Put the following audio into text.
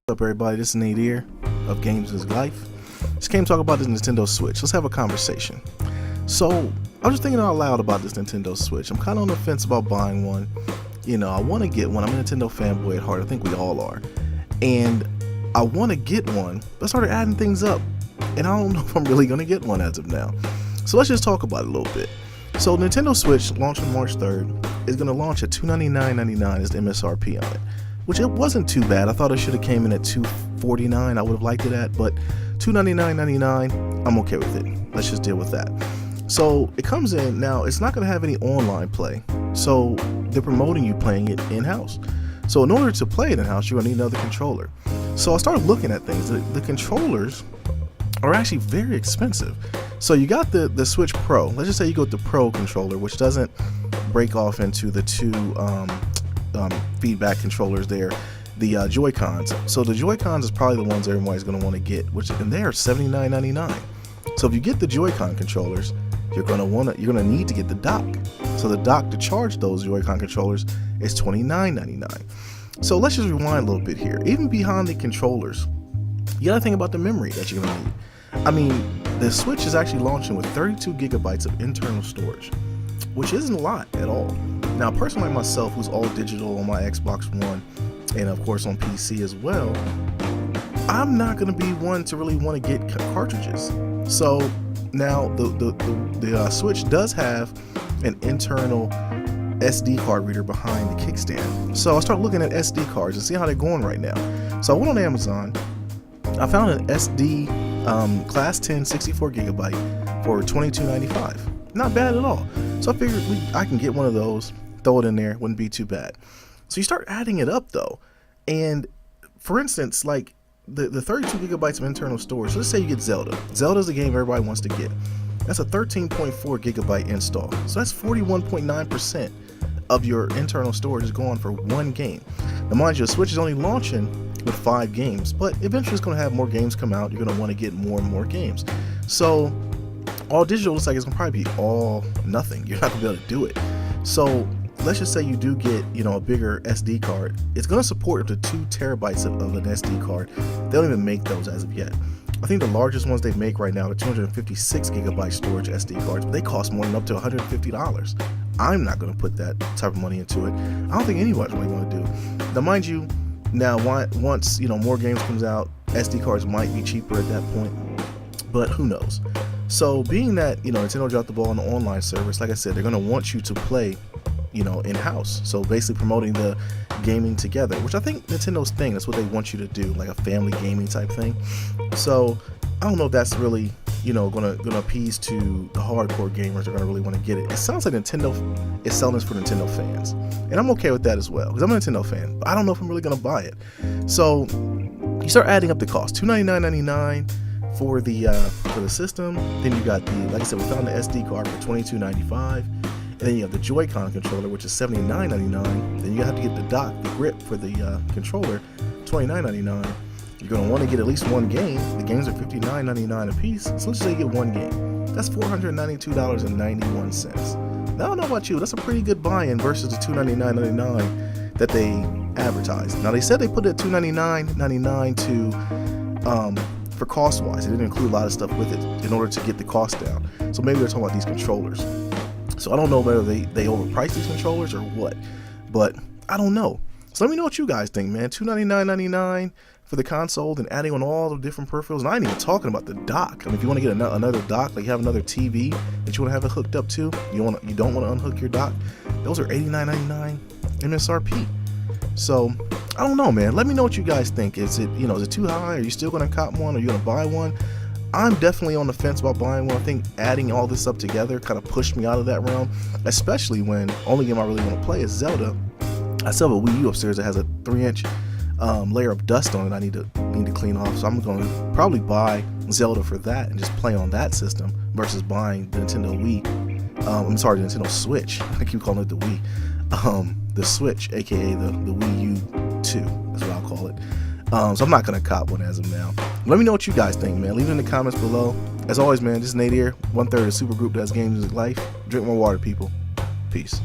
What's up, everybody? This is Nate here of Games is Life. Just came to talk about this Nintendo Switch. Let's have a conversation. So, I was just thinking out loud about this Nintendo Switch. I'm kind of on the fence about buying one. You know, I want to get one. I'm a Nintendo fanboy at heart. I think we all are. And I want to get one, but I started adding things up. And I don't know if I'm really going to get one as of now. So let's just talk about it a little bit. So, Nintendo Switch, launched on March 3rd, is going to launch at $299.99 as the MSRP on it. Which it wasn't too bad. I thought it should have came in at $249. I would have liked it at, but $299.99, I'm okay with it. Let's just deal with that. So it comes in now. It's not going to have any online play, so they're promoting you playing it in-house. So in order to play it in-house, you're going to need another controller. So I started looking at things. The controllers are actually very expensive. So you got the Switch Pro. Let's just say you go with the Pro controller, which doesn't break off into the two feedback controllers there, the Joy-Cons. So the Joy-Cons is probably the ones everybody's going to want to get, and they are $79.99. So if you get the Joy-Con controllers, you're going to need to get the dock. So the dock to charge those Joy-Con controllers is $29.99. So let's just rewind a little bit here. Even behind the controllers, you got to think about the memory that you're going to need. I mean, the Switch is actually launching with 32 gigabytes of internal storage, which isn't a lot at all. Now, a person like myself, who's all digital on my Xbox One and of course on PC as well, I'm not going to be one to really want to get cartridges. So now the Switch does have an internal SD card reader behind the kickstand. So I start looking at SD cards and see how they're going right now. So I went on Amazon. I found an SD Class 10 64 gigabyte for $22.95. Not bad at all. So I figured I can get one of those, throw it in there, wouldn't be too bad. So you start adding it up though, and for instance, like the 32 gigabytes of internal storage. So let's say you get Zelda. Zelda's the game everybody wants to get. That's a 13.4 gigabyte install. So that's 41.9% of your internal storage is going for one game. Now mind you, the Switch is only launching with 5 games, but eventually it's going to have more games come out. You're going to want to get more and more games. So all digital looks like it's gonna probably be all nothing. You're not gonna be able to do it. So let's just say you do get, a bigger SD card. It's gonna support up to 2 terabytes of an SD card. They don't even make those as of yet. I think the largest ones they make right now are 256 gigabyte storage SD cards, but they cost more than up to $150. I'm not gonna put that type of money into it. I don't think anybody's really gonna do. Now, mind you, once more games comes out, SD cards might be cheaper at that point, but who knows? So being that, Nintendo dropped the ball on the online service, like I said, they're going to want you to play, in-house. So basically promoting the gaming together, which I think Nintendo's thing. That's what they want you to do, like a family gaming type thing. So I don't know if that's really, going to appease to the hardcore gamers. They're going to really want to get it. It sounds like Nintendo is selling this for Nintendo fans. And I'm okay with that as well, because I'm a Nintendo fan. But I don't know if I'm really going to buy it. So you start adding up the cost, $299.99. For the system. Then you got like I said, we found the SD card for $22.95, and then you have the Joy-Con controller, which is $79.99. Then you have to get the dock, the grip for the controller, $29.99. You're going to want to get at least one game. The games are $59.99 a piece, so let's just say you get one game. That's $492.91. Now, I don't know about you, that's a pretty good buy-in versus the $299.99 that they advertised. Now, they said they put it at $299.99 to for cost-wise. It didn't include a lot of stuff with it in order to get the cost down. So maybe they're talking about these controllers. So I don't know whether they overpriced these controllers or what, but I don't know. So let me know what you guys think, man. $299.99 for the console, and adding on all the different peripherals. And I ain't even talking about the dock. I mean, if you want to get another dock, like you have another TV that you want to have it hooked up to, you don't want to unhook your dock, those are $89.99 MSRP. So I don't know, man. Let me know what you guys think. Is it too high? Are you still going to cop one? Are you going to buy one? I'm definitely on the fence about buying one. I think adding all this up together kind of pushed me out of that realm, especially when only game I really want to play is Zelda. I still have a Wii U upstairs that has a 3-inch layer of dust on it I need to clean off. So I'm going to probably buy Zelda for that and just play on that system versus buying the Nintendo Wii. The Nintendo Switch. I keep calling it the Wii. The Switch, aka the Wii U 2, that's what I'll call it. So I'm not gonna cop one as of now. Let me know what you guys think, man. Leave it in the comments below. As always, man, this is Nate here, 1/3 of the super group that's Games is Life. Drink more water, people. Peace.